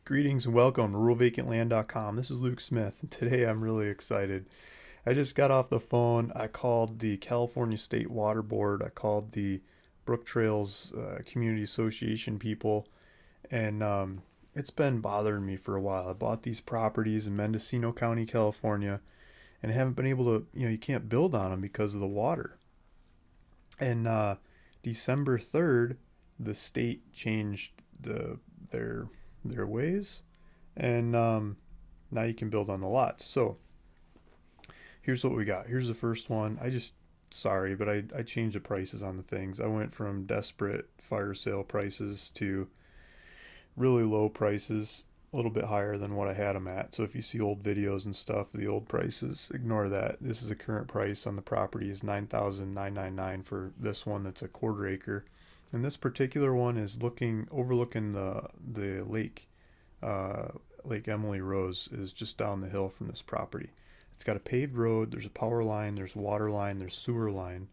Greetings and welcome to ruralvacantland.com. This is Luke Smith, and today I'm really excited. I just got off the phone. I called the California State Water Board. I called the Brook Trails Community Association people, and it's been bothering me for a while. I bought these properties in Mendocino County, California, and I haven't been able to, you can't build on them because of the water. And December 3rd, the state changed their their ways, and now you can build on the lots. So here's what we got. Here's the first one. Sorry, but I changed the prices on the things. I went from desperate fire sale prices to really low prices, a little bit higher than what I had them at. So if you see old videos and stuff, the old prices, ignore that. This is the current price on the property is $9,999 for this one that's a quarter acre. And this particular one is overlooking the lake. Lake Emily Rose is just down the hill from this property. It's got a paved road. There's a power line. There's water line. There's sewer line.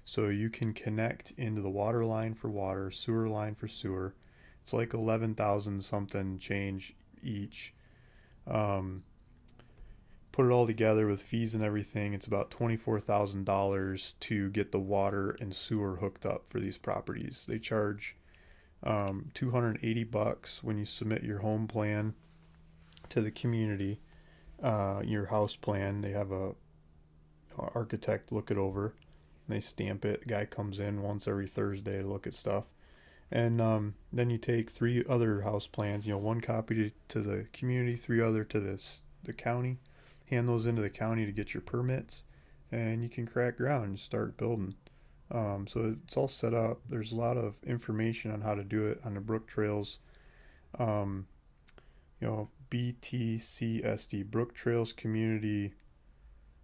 So you can connect into the water line for water, sewer line for sewer. It's like 11,000 something change each. Put it all together with fees and everything, it's about $24,000 to get the water and sewer hooked up for these properties. They charge $280 when you submit your home plan to the community, your house plan. They have a architect look it over. They stamp it. The guy comes in once every Thursday to look at stuff. And then you take 3 other house plans, one copy to the community, 3 other to the county. Hand those into the county to get your permits, and you can crack ground and start building. So it's all set up. There's a lot of information on how to do it on the Brook Trails, BTCSD, Brook Trails Community.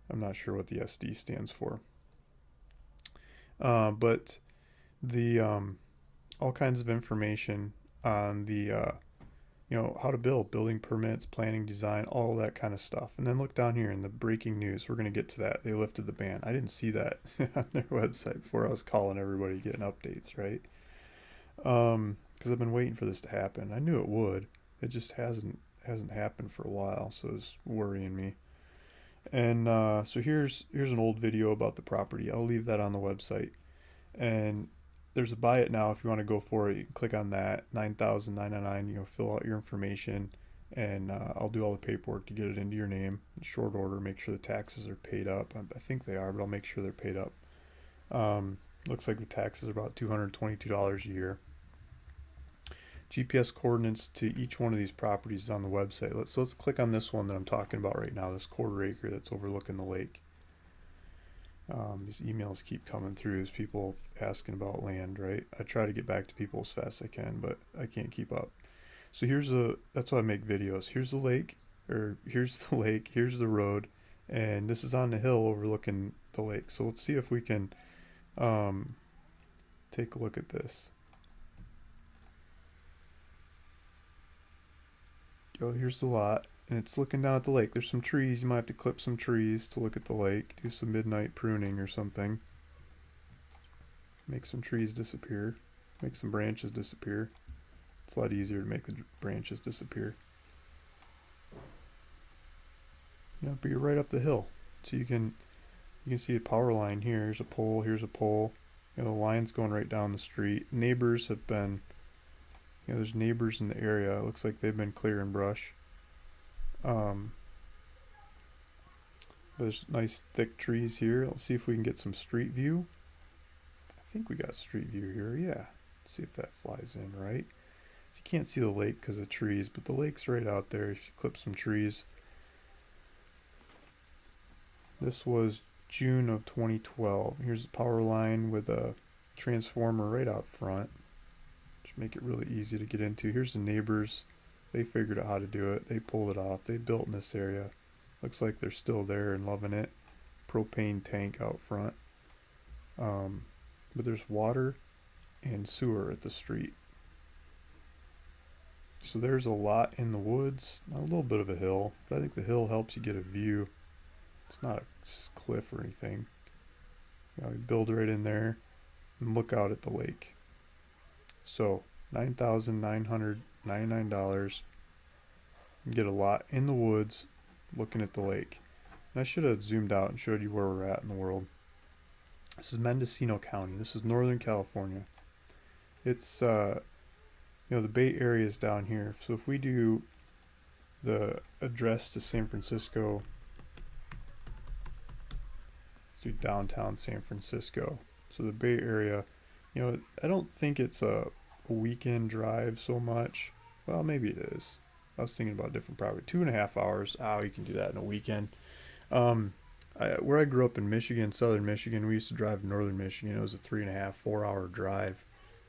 I'm not sure what the SD stands for. But the all kinds of information on the how to building permits, planning, design, all that kind of stuff. And then look down here in the breaking news. We're going to get to that. They lifted the ban. I didn't see that on their website before I was calling everybody getting updates, right? Because I've been waiting for this to happen. I knew it would. It just hasn't happened for a while, so it's worrying me. And so here's an old video about the property. I'll leave that on the website. And there's a buy it now if you want to go for it. You can click on that, $9,999. Fill out your information, and I'll do all the paperwork to get it into your name in short order. Make sure the taxes are paid up. I think they are, but I'll make sure they're paid up. Looks like the taxes are about $222 a year. GPS coordinates to each one of these properties is on the website. Let's click on this one that I'm talking about right now, this quarter acre that's overlooking the lake. These emails keep coming through as people asking about land, right? I try to get back to people as fast as I can, but I can't keep up. So that's why I make videos. Here's the lake, here's the road, and this is on the hill overlooking the lake. So let's see if we can take a look at this. Here's the lot, and it's looking down at the lake. There's some trees. You might have to clip some trees to look at the lake. Do some midnight pruning or something. Make some trees disappear. Make some branches disappear. It's a lot easier to make the branches disappear. But you're right up the hill. So you can see a power line here. Here's a pole. Here's a pole. The line's going right down the street. Neighbors have been... there's neighbors in the area. It looks like they've been clearing brush. There's nice thick trees here. Let's see if we can get some street view. I think we got street view here. Yeah. Let's see if that flies in right. So you can't see the lake because of trees, but the lake's right out there. If you clip some trees. This was June of 2012. Here's the power line with a transformer right out front. Make it really easy to get into. Here's the neighbors. They figured out how to do it. They pulled it off. They built in this area. Looks like they're still there and loving it. Propane tank out front. But there's water and sewer at the street. So there's a lot in the woods. A little bit of a hill, but I think the hill helps you get a view. It's not a cliff or anything. You build right in there and look out at the lake. So $9,999 You get a lot in the woods looking at the lake. And I should have zoomed out and showed you where we're at in the world. This is Mendocino County. This is Northern California. It's, the Bay Area is down here. So if we do the address to San Francisco, let's do downtown San Francisco. So the Bay Area, I don't think it's a weekend drive so much. Well, maybe it is. I was thinking about a different property. 2.5 hours. Oh, you can do that in a weekend. Where I grew up in Michigan, southern Michigan, we used to drive to northern Michigan. It was a 3.5, 4 hour drive.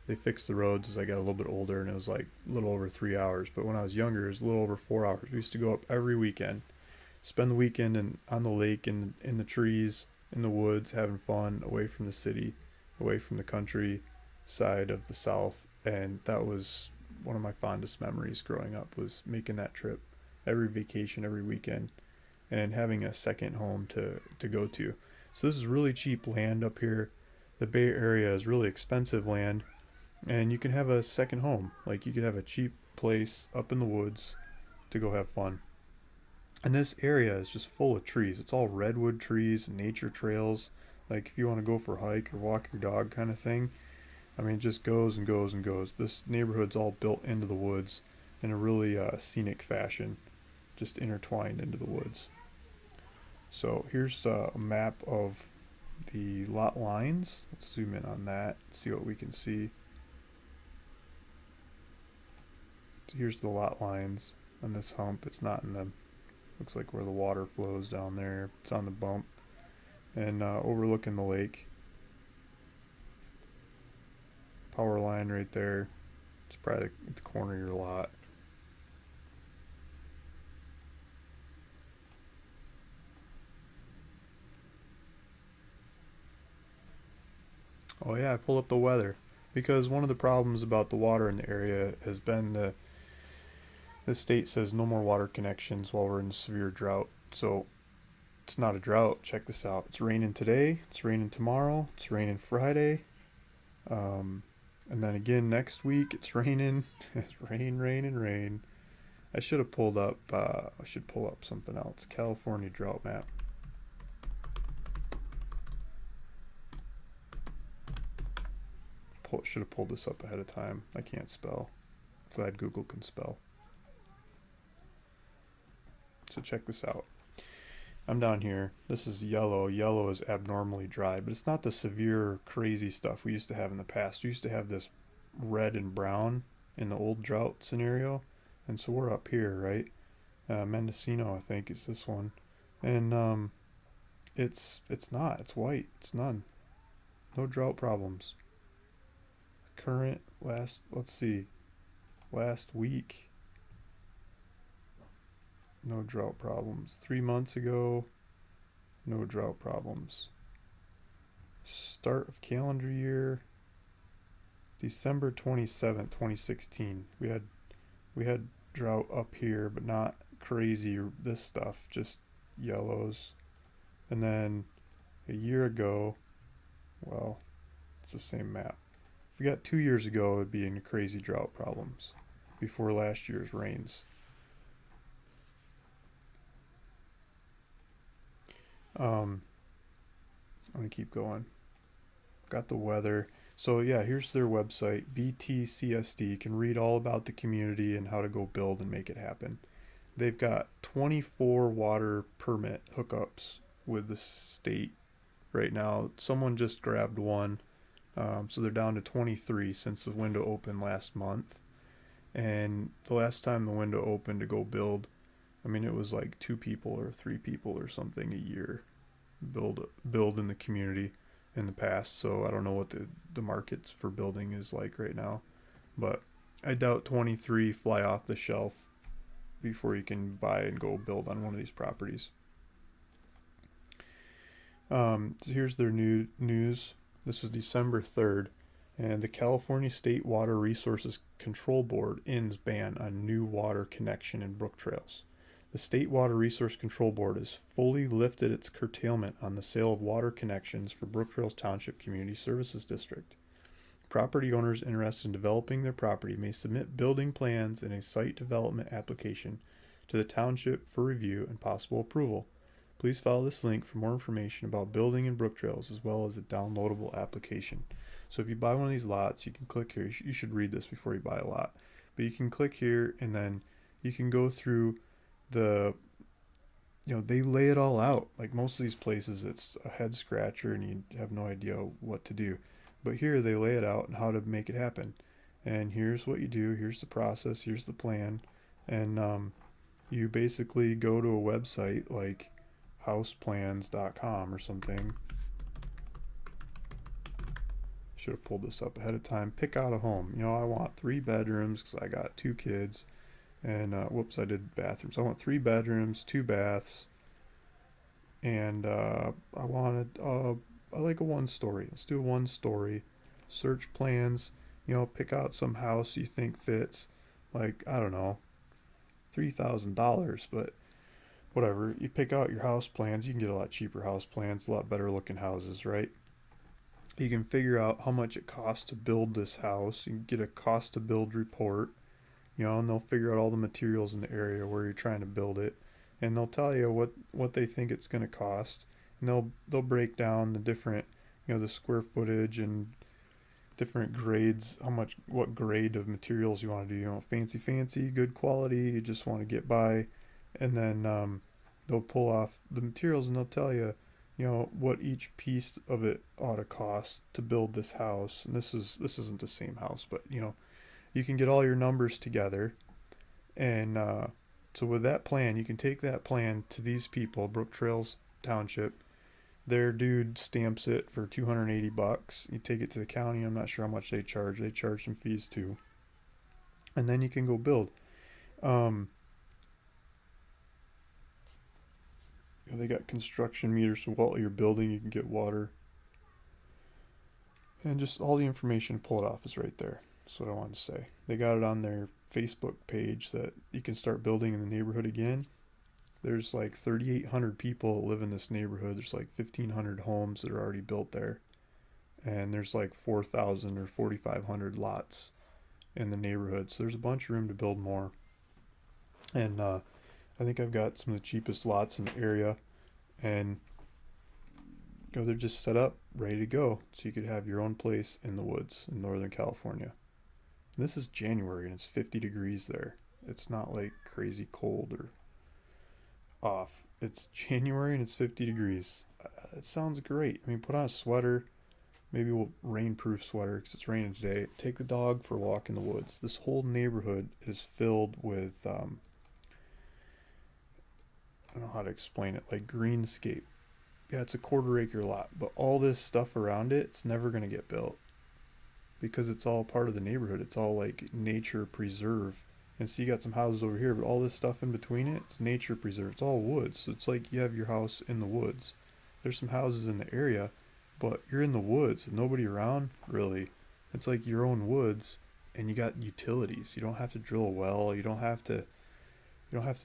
They fixed the roads as I got a little bit older, and it was like a little over 3 hours. But when I was younger, it was a little over 4 hours. We used to go up every weekend, spend the weekend on the lake, in the trees, in the woods, having fun, away from the city, away from the country side of the South. And that was one of my fondest memories growing up, was making that trip every vacation, every weekend, and having a second home to go to. So this is really cheap land up here. The Bay Area is really expensive land, and you can have a second home. Like, you could have a cheap place up in the woods to go have fun. And this area is just full of trees. It's all redwood trees, nature trails. Like, if you want to go for a hike or walk your dog kind of thing, I mean, it just goes and goes and goes. This neighborhood's all built into the woods in a really scenic fashion, just intertwined into the woods. So here's a map of the lot lines. Let's zoom in on that, see what we can see. So here's the lot lines on this hump. It's not in the, looks like where the water flows down there. It's on the bump and overlooking the lake. Power line right there. It's probably at the corner of your lot. Oh yeah, I pulled up the weather because one of the problems about the water in the area has been the state says no more water connections while we're in severe drought. So it's not a drought. Check this out. It's raining today. It's raining tomorrow. It's raining Friday. And then again next week it's raining. It's rain, rain, and rain. I should have pulled up. I should pull up something else. California drought map. Should have pulled this up ahead of time. I can't spell. Glad Google can spell. So check this out. I'm down here. This is yellow. Yellow is abnormally dry, but it's not the severe crazy stuff we used to have in the past. We used to have this red and brown in the old drought scenario, and so we're up here, right? Mendocino, I think, is this one, and it's not. It's white. It's none. No drought problems. Current last, let's see, last week, no drought problems. 3 months ago, no drought problems. Start of calendar year, December 27th, 2016. We had drought up here, but not crazy this stuff, just yellows. And then a year ago, well, it's the same map. If we got 2 years ago, it would be in crazy drought problems before last year's rains. I'm gonna keep going. Got the weather. So yeah, here's their website, BTCSD. You can read all about the community and how to go build and make it happen. They've got 24 water permit hookups with the state right now. Someone just grabbed one. So they're down to 23 since the window opened last month. And the last time the window opened to go build, I mean, it was like 2 people or 3 people or something a year build in the community in the past. So I don't know what the markets for building is like right now, but I doubt 23 fly off the shelf before you can buy and go build on one of these properties. So here's their new news. This was December 3rd, and the California State Water Resources Control Board ends ban on new water connection in brook trails. The State Water Resource Control Board has fully lifted its curtailment on the sale of water connections for Brook Trails Township Community Services District. Property owners interested in developing their property may submit building plans and a site development application to the township for review and possible approval. Please follow this link for more information about building in Brook Trails as well as a downloadable application. So if you buy one of these lots, you can click here. You should read this before you buy a lot. But you can click here and then you can go through the, they lay it all out. Like most of these places, it's a head scratcher and you have no idea what to do. But here they lay it out and how to make it happen. And here's what you do. Here's the process. Here's the plan. And you basically go to a website like houseplans.com or something. Should have pulled this up ahead of time. Pick out a home. I want 3 bedrooms because I got 2 kids. And whoops, I did bathrooms. I want 3 bedrooms, 2 baths, and I like a 1-story. Let's do a 1-story. Search plans. Pick out some house you think fits. Like, I don't know, $3,000, but whatever. You pick out your house plans. You can get a lot cheaper house plans, a lot better looking houses, right? You can figure out how much it costs to build this house. You can get a cost to build report. And they'll figure out all the materials in the area where you're trying to build it, and they'll tell you what they think it's going to cost, and they'll break down the different, the square footage and different grades, what grade of materials you want to do. Fancy, good quality, you just want to get by, and then they'll pull off the materials and they'll tell you, what each piece of it ought to cost to build this house. And this isn't the same house, but you can get all your numbers together, and so with that plan, you can take that plan to these people, Brook Trails Township. Their dude stamps it for $280. You take it to the county. I'm not sure how much they charge. They charge some fees too, and then you can go build. They got construction meters, so while you're building, you can get water, and just all the information to pull it off is right there. That's what I wanted to say. They got it on their Facebook page that you can start building in the neighborhood again. There's like 3,800 people live in this neighborhood. There's like 1,500 homes that are already built there. And there's like 4,000 or 4,500 lots in the neighborhood. So there's a bunch of room to build more. And I think I've got some of the cheapest lots in the area. And they're just set up, ready to go. So you could have your own place in the woods in Northern California. This is January and it's 50 degrees there. It's not like crazy cold or off. It's January and it's 50 degrees. It sounds great. I mean, put on a sweater, maybe a rainproof sweater because it's raining today. Take the dog for a walk in the woods. This whole neighborhood is filled with, I don't know how to explain it, like greenscape. Yeah, it's a 1/4 acre lot, but all this stuff around it, it's never going to get built. Because it's all part of the neighborhood. It's all like nature preserve. And so you got some houses over here, but all this stuff in between it, it's nature preserve. It's all woods. So it's like you have your house in the woods. There's some houses in the area, but you're in the woods. Nobody around, really. It's like your own woods, and you got utilities. You don't have to drill a well. You don't have to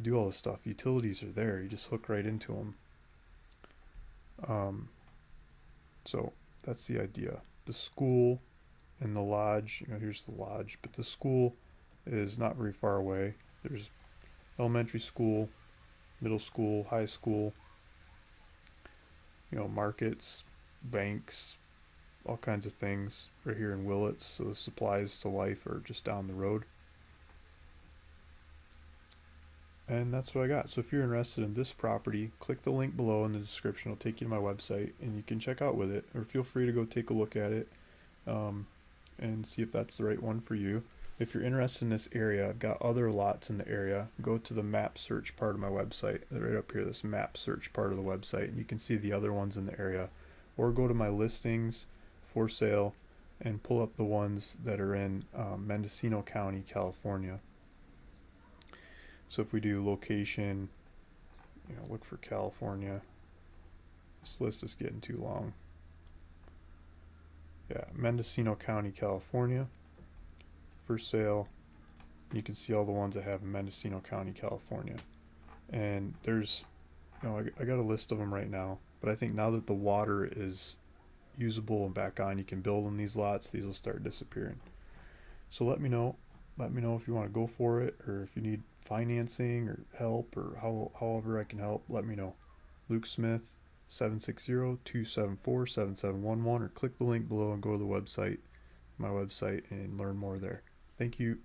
do all this stuff. Utilities are there. You just hook right into them. So that's the idea. The school and the lodge, here's the lodge, but the school is not very far away. There's elementary school, middle school, high school, markets, banks, all kinds of things right here in Willits. So the supplies to life are just down the road. And that's what I got. So if you're interested in this property, click the link below in the description. It'll take you to my website and you can check out with it, or feel free to go take a look at it. And see if that's the right one for you. If you're interested in this area, I've got other lots in the area. Go to the map search part of my website. Right up here, this map search part of the website, and you can see the other ones in the area. Or go to my listings for sale and pull up the ones that are in Mendocino County, California. So if we do location, look for California. This list is getting too long. Yeah, Mendocino County, California, for sale. You can see all the ones I have in Mendocino County, California. And there's, I got a list of them right now. But I think now that the water is usable and back on, you can build on these lots. These will start disappearing. So let me know let me know if you want to go for it, or if you need financing or help, or however I can help, let me know. Luke Smith, 760-274-7711, or click the link below and go to the website, my website, and learn more there. Thank you.